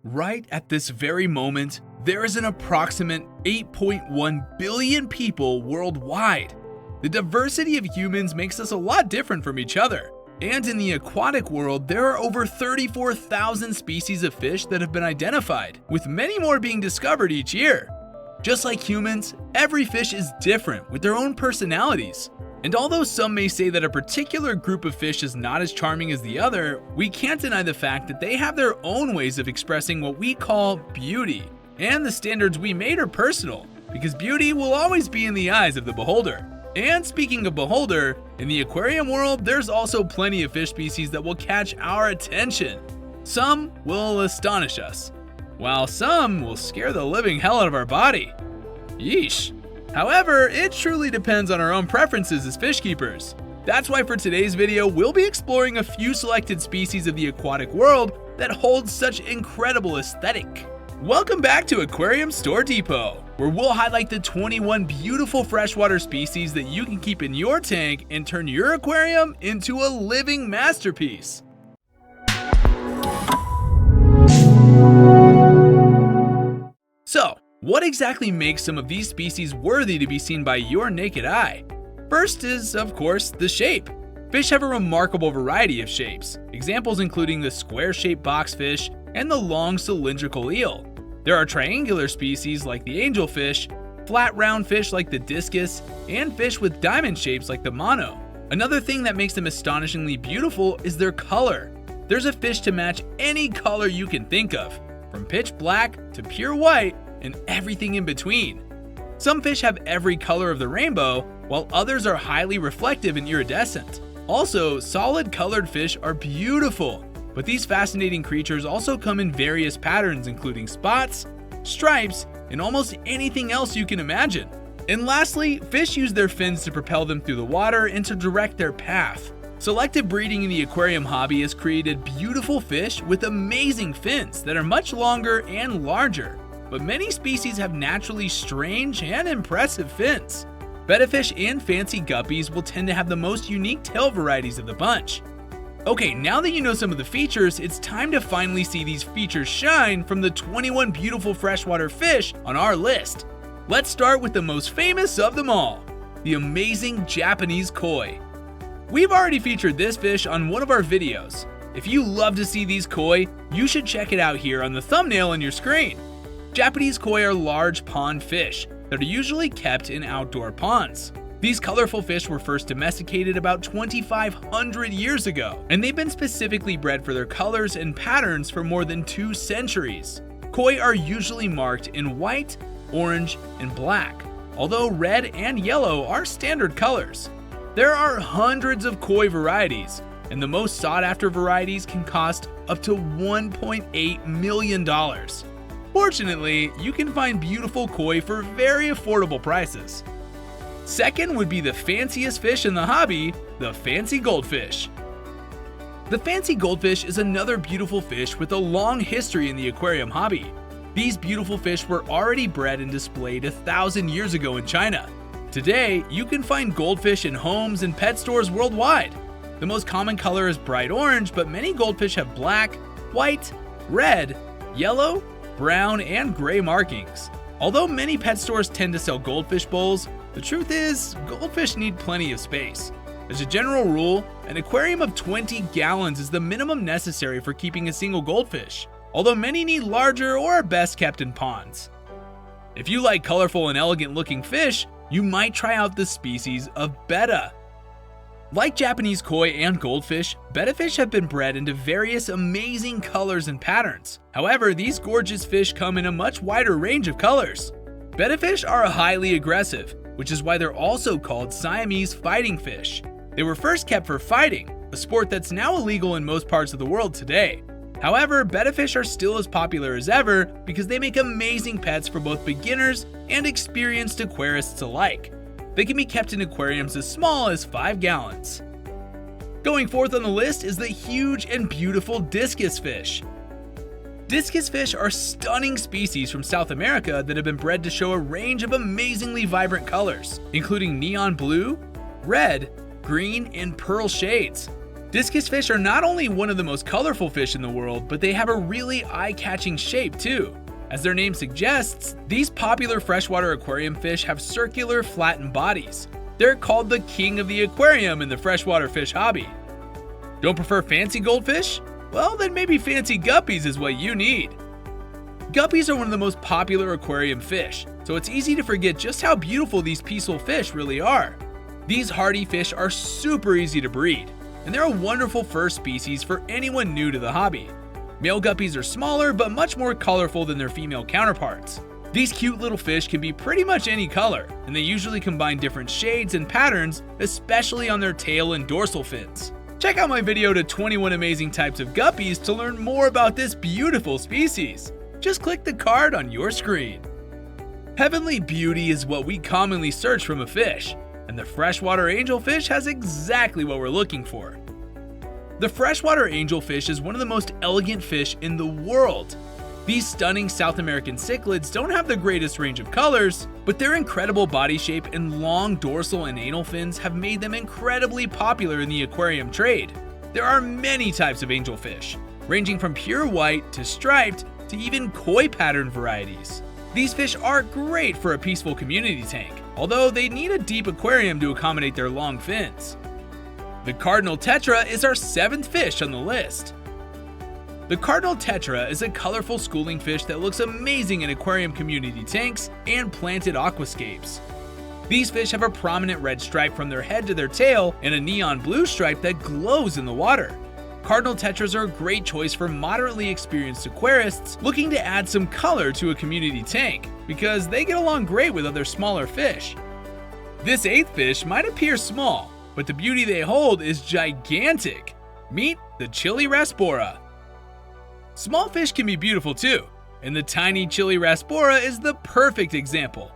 Right at this very moment, there is an approximate 8.1 billion people worldwide. The diversity of humans makes us a lot different from each other. And in the aquatic world, there are over 34,000 species of fish that have been identified, with many more being discovered each year. Just like humans, every fish is different with their own personalities. And although some may say that a particular group of fish is not as charming as the other, we can't deny the fact that they have their own ways of expressing what we call beauty. And the standards we made are personal, because beauty will always be in the eyes of the beholder. And speaking of beholder, in the aquarium world, there's also plenty of fish species that will catch our attention. Some will astonish us, while some will scare the living hell out of our body. Yeesh. However, it truly depends on our own preferences as fish keepers. That's why for today's video, we'll be exploring a few selected species of the aquatic world that hold such incredible aesthetic. Welcome back to Aquarium Store Depot, where we'll highlight the 21 beautiful freshwater species that you can keep in your tank and turn your aquarium into a living masterpiece. So, what exactly makes some of these species worthy to be seen by your naked eye? First is, of course, the shape. Fish have a remarkable variety of shapes, examples including the square-shaped boxfish and the long cylindrical eel. There are triangular species like the angelfish, flat round fish like the discus, and fish with diamond shapes like the mono. Another thing that makes them astonishingly beautiful is their color. There's a fish to match any color you can think of, from pitch black to pure white, and everything in between. Some fish have every color of the rainbow, while others are highly reflective and iridescent. Also, solid colored fish are beautiful, but these fascinating creatures also come in various patterns including spots, stripes, and almost anything else you can imagine. And lastly, fish use their fins to propel them through the water and to direct their path. Selective breeding in the aquarium hobby has created beautiful fish with amazing fins that are much longer and larger. But many species have naturally strange and impressive fins. Bettafish and fancy guppies will tend to have the most unique tail varieties of the bunch. Okay, now that you know some of the features, it's time to finally see these features shine from the 21 beautiful freshwater fish on our list. Let's start with the most famous of them all, the amazing Japanese koi. We've already featured this fish on one of our videos. If you love to see these koi, you should check it out here on the thumbnail on your screen. Japanese koi are large pond fish that are usually kept in outdoor ponds. These colorful fish were first domesticated about 2,500 years ago, and they've been specifically bred for their colors and patterns for more than 2 centuries. Koi are usually marked in white, orange, and black, although red and yellow are standard colors. There are hundreds of koi varieties, and the most sought-after varieties can cost up to $1.8 million. Fortunately, you can find beautiful koi for very affordable prices. Second would be the fanciest fish in the hobby, the fancy goldfish. The fancy goldfish is another beautiful fish with a long history in the aquarium hobby. These beautiful fish were already bred and displayed 1,000 years ago in China. Today, you can find goldfish in homes and pet stores worldwide. The most common color is bright orange, but many goldfish have black, white, red, yellow, brown, and gray markings. Although many pet stores tend to sell goldfish bowls, the truth is, goldfish need plenty of space. As a general rule, an aquarium of 20 gallons is the minimum necessary for keeping a single goldfish, although many need larger or are best kept in ponds. If you like colorful and elegant looking fish, you might try out the species of Betta. Like Japanese koi and goldfish, bettafish have been bred into various amazing colors and patterns. However, these gorgeous fish come in a much wider range of colors. Bettafish are highly aggressive, which is why they're also called Siamese fighting fish. They were first kept for fighting, a sport that's now illegal in most parts of the world today. However, bettafish are still as popular as ever because they make amazing pets for both beginners and experienced aquarists alike. They can be kept in aquariums as small as 5 gallons. Going fourth on the list is the huge and beautiful discus fish. Discus fish are stunning species from South America that have been bred to show a range of amazingly vibrant colors, including neon blue, red, green, and pearl shades. Discus fish are not only one of the most colorful fish in the world, but they have a really eye-catching shape too. As their name suggests, these popular freshwater aquarium fish have circular, flattened bodies. They're called the king of the aquarium in the freshwater fish hobby. Don't prefer fancy goldfish? Well, then maybe fancy guppies is what you need. Guppies are one of the most popular aquarium fish, so it's easy to forget just how beautiful these peaceful fish really are. These hardy fish are super easy to breed, and they're a wonderful first species for anyone new to the hobby. Male guppies are smaller but much more colorful than their female counterparts. These cute little fish can be pretty much any color, and they usually combine different shades and patterns, especially on their tail and dorsal fins. Check out my video to 21 amazing types of guppies to learn more about this beautiful species. Just click the card on your screen. Heavenly beauty is what we commonly search from a fish, and the freshwater angelfish has exactly what we're looking for. The freshwater angelfish is one of the most elegant fish in the world. These stunning South American cichlids don't have the greatest range of colors, but their incredible body shape and long dorsal and anal fins have made them incredibly popular in the aquarium trade. There are many types of angelfish, ranging from pure white to striped to even koi pattern varieties. These fish are great for a peaceful community tank, although they need a deep aquarium to accommodate their long fins. The Cardinal Tetra is our 7th fish on the list. The Cardinal Tetra is a colorful schooling fish that looks amazing in aquarium community tanks and planted aquascapes. These fish have a prominent red stripe from their head to their tail and a neon blue stripe that glows in the water. Cardinal Tetras are a great choice for moderately experienced aquarists looking to add some color to a community tank because they get along great with other smaller fish. This 8th fish might appear small, but the beauty they hold is gigantic. Meet the chili Rasbora. Small fish can be beautiful too, and the tiny chili Rasbora is the perfect example.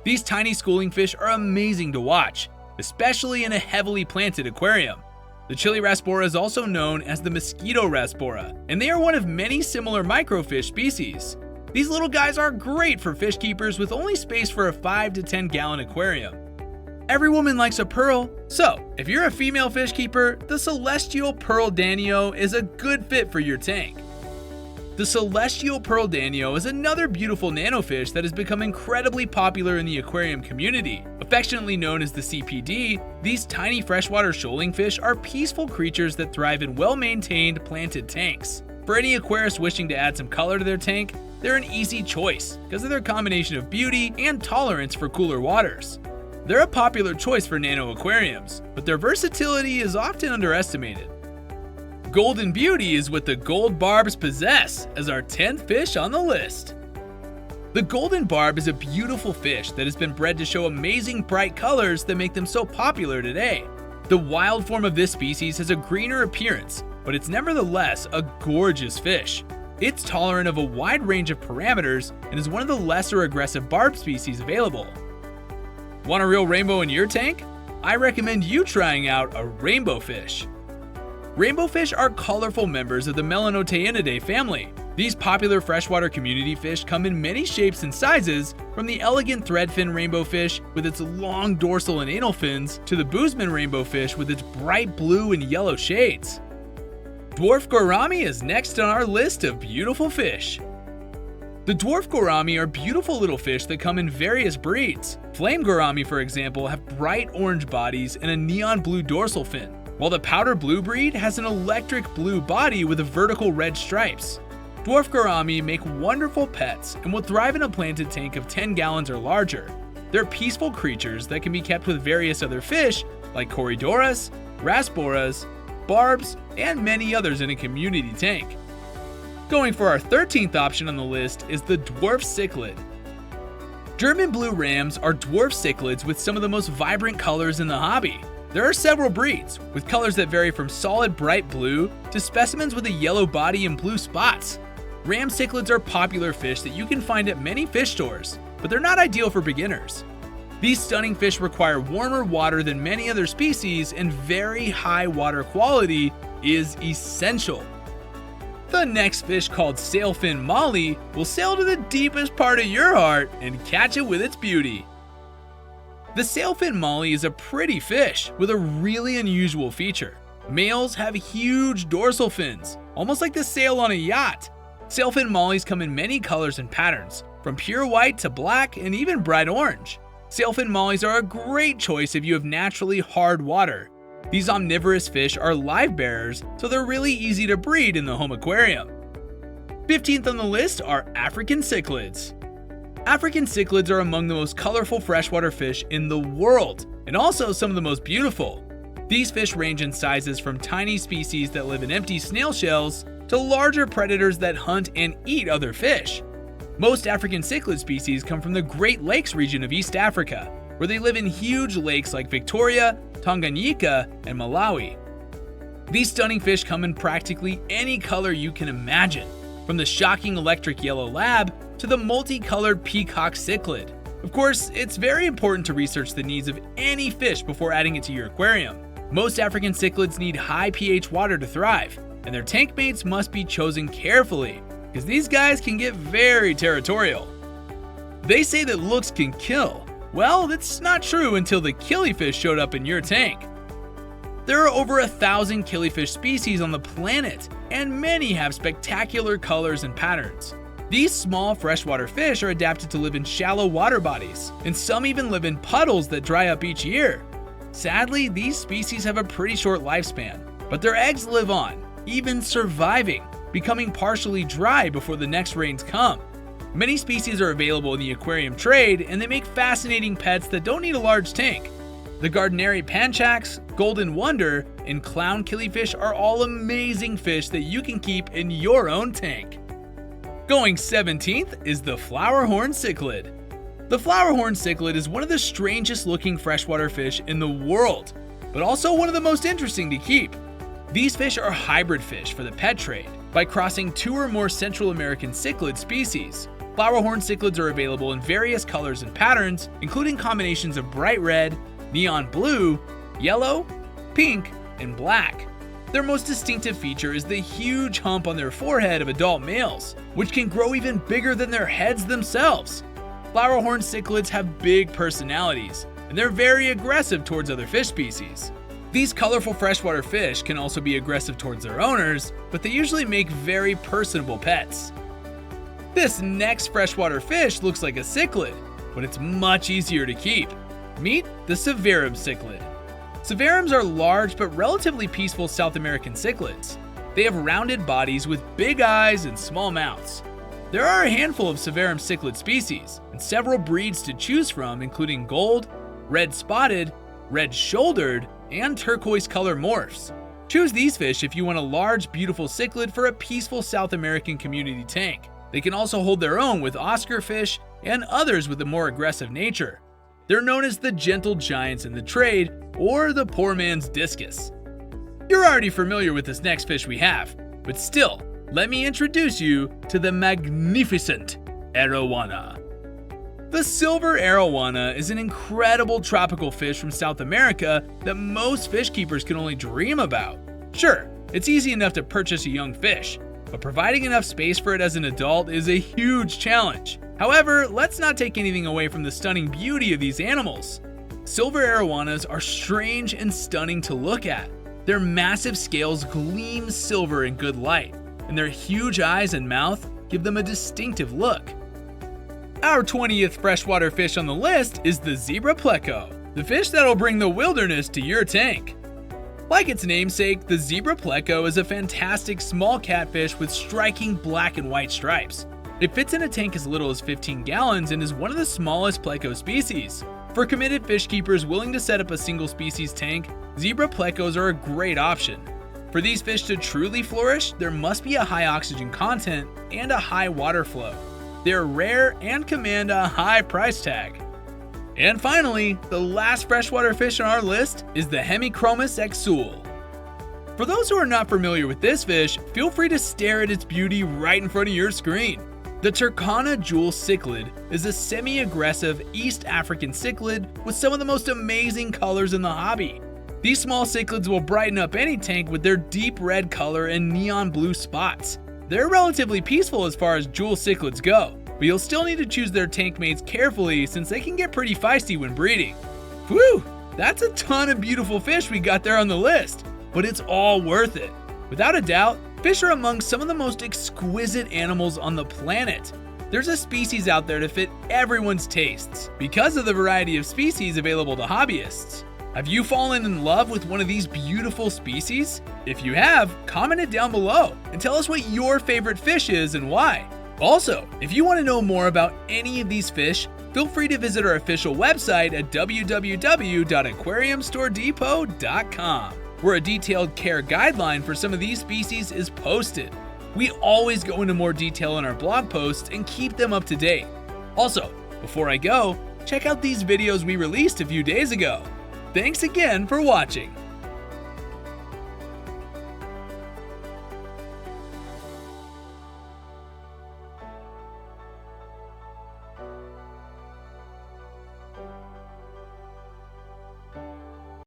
These tiny schooling fish are amazing to watch, especially in a heavily planted aquarium. The chili Rasbora is also known as the mosquito Rasbora, and they are one of many similar microfish species. These little guys are great for fish keepers with only space for a 5 to 10 gallon aquarium. Every woman likes a pearl, so if you're a female fish keeper, the celestial pearl Danio is a good fit for your tank. The celestial pearl Danio is another beautiful nanofish that has become incredibly popular in the aquarium community. Affectionately known as the CPD, these tiny freshwater shoaling fish are peaceful creatures that thrive in well-maintained planted tanks. For any aquarist wishing to add some color to their tank, they're an easy choice because of their combination of beauty and tolerance for cooler waters. They're a popular choice for nano aquariums, but their versatility is often underestimated. Golden beauty is what the gold barbs possess as our 10th fish on the list. The golden barb is a beautiful fish that has been bred to show amazing bright colors that make them so popular today. The wild form of this species has a greener appearance, but it's nevertheless a gorgeous fish. It's tolerant of a wide range of parameters and is one of the lesser aggressive barb species available. Want a real rainbow in your tank? I recommend you trying out a rainbowfish. Rainbowfish are colorful members of the Melanotaenidae family. These popular freshwater community fish come in many shapes and sizes, from the elegant threadfin rainbowfish with its long dorsal and anal fins to the Boozman rainbowfish with its bright blue and yellow shades. Dwarf Gourami is next on our list of beautiful fish. The Dwarf Gourami are beautiful little fish that come in various breeds. Flame Gourami, for example, have bright orange bodies and a neon blue dorsal fin, while the powder blue breed has an electric blue body with a vertical red stripes. Dwarf Gourami make wonderful pets and will thrive in a planted tank of 10 gallons or larger. They're peaceful creatures that can be kept with various other fish like Corydoras, Rasboras, Barbs, and many others in a community tank. Going for our 13th option on the list is the Dwarf Cichlid. German blue rams are dwarf cichlids with some of the most vibrant colors in the hobby. There are several breeds, with colors that vary from solid bright blue to specimens with a yellow body and blue spots. Ram cichlids are popular fish that you can find at many fish stores, but they're not ideal for beginners. These stunning fish require warmer water than many other species, and very high water quality is essential. The next fish, called Sailfin Molly, will sail to the deepest part of your heart and catch it with its beauty. The Sailfin Molly is a pretty fish with a really unusual feature. Males have huge dorsal fins, almost like the sail on a yacht. Sailfin Mollies come in many colors and patterns, from pure white to black and even bright orange. Sailfin Mollies are a great choice if you have naturally hard water. These omnivorous fish are live bearers, so they're really easy to breed in the home aquarium. 15th on the list are African cichlids. African cichlids are among the most colorful freshwater fish in the world, and also some of the most beautiful. These fish range in sizes from tiny species that live in empty snail shells to larger predators that hunt and eat other fish. Most African cichlid species come from the Great Lakes region of East Africa, where they live in huge lakes like Victoria, Tanganyika, and Malawi. These stunning fish come in practically any color you can imagine, from the shocking electric yellow lab to the multicolored peacock cichlid. Of course, it's very important to research the needs of any fish before adding it to your aquarium. Most African cichlids need high pH water to thrive, and their tank mates must be chosen carefully, because these guys can get very territorial. They say that looks can kill. Well, that's not true until the killifish showed up in your tank. There are over 1,000 killifish species on the planet, and many have spectacular colors and patterns. These small freshwater fish are adapted to live in shallow water bodies, and some even live in puddles that dry up each year. Sadly, these species have a pretty short lifespan, but their eggs live on, even surviving, becoming partially dry before the next rains come. Many species are available in the aquarium trade, and they make fascinating pets that don't need a large tank. The Gardneri panchax, golden wonder, and clown killifish are all amazing fish that you can keep in your own tank. Going 17th is the Flowerhorn Cichlid. The Flowerhorn Cichlid is one of the strangest looking freshwater fish in the world, but also one of the most interesting to keep. These fish are hybrid fish for the pet trade by crossing 2 or more Central American cichlid species. Flowerhorn cichlids are available in various colors and patterns, including combinations of bright red, neon blue, yellow, pink, and black. Their most distinctive feature is the huge hump on their forehead of adult males, which can grow even bigger than their heads themselves. Flowerhorn cichlids have big personalities, and they're very aggressive towards other fish species. These colorful freshwater fish can also be aggressive towards their owners, but they usually make very personable pets. This next freshwater fish looks like a cichlid, but it's much easier to keep. Meet the Severums cichlid. Severums are large but relatively peaceful South American cichlids. They have rounded bodies with big eyes and small mouths. There are a handful of Severums cichlid species, and several breeds to choose from, including gold, red spotted, red shouldered, and turquoise color morphs. Choose these fish if you want a large, beautiful cichlid for a peaceful South American community tank. They can also hold their own with Oscar fish and others with a more aggressive nature. They're known as the gentle giants in the trade, or the poor man's discus. You're already familiar with this next fish we have, but still, let me introduce you to the magnificent Arowana. The silver arowana is an incredible tropical fish from South America that most fish keepers can only dream about. Sure, it's easy enough to purchase a young fish, but providing enough space for it as an adult is a huge challenge. However, let's not take anything away from the stunning beauty of these animals. Silver arowanas are strange and stunning to look at. Their massive scales gleam silver in good light, and their huge eyes and mouth give them a distinctive look. Our 20th freshwater fish on the list is the zebra pleco, the fish that'll bring the wilderness to your tank. Like its namesake, the zebra pleco is a fantastic small catfish with striking black and white stripes. It fits in a tank as little as 15 gallons and is one of the smallest pleco species. For committed fish keepers willing to set up a single species tank, zebra plecos are a great option. For these fish to truly flourish, there must be a high oxygen content and a high water flow. They're rare and command a high price tag. And finally, the last freshwater fish on our list is the Hemichromis Exsul. For those who are not familiar with this fish, feel free to stare at its beauty right in front of your screen. The Turkana jewel cichlid is a semi-aggressive East African cichlid with some of the most amazing colors in the hobby. These small cichlids will brighten up any tank with their deep red color and neon blue spots. They're relatively peaceful as far as jewel cichlids go, but you'll still need to choose their tank mates carefully since they can get pretty feisty when breeding. Whew, that's a ton of beautiful fish we got there on the list. but it's all worth it. Without a doubt, fish are among some of the most exquisite animals on the planet. There's a species out there to fit everyone's tastes because of the variety of species available to hobbyists. Have you fallen in love with one of these beautiful species? If you have, comment it down below and tell us what your favorite fish is and why. Also, if you want to know more about any of these fish, feel free to visit our official website at www.aquariumstoredepot.com, where a detailed care guideline for some of these species is posted. We always go into more detail in our blog posts and keep them up to date. Also, before I go, check out these videos we released a few days ago. Thanks again for watching.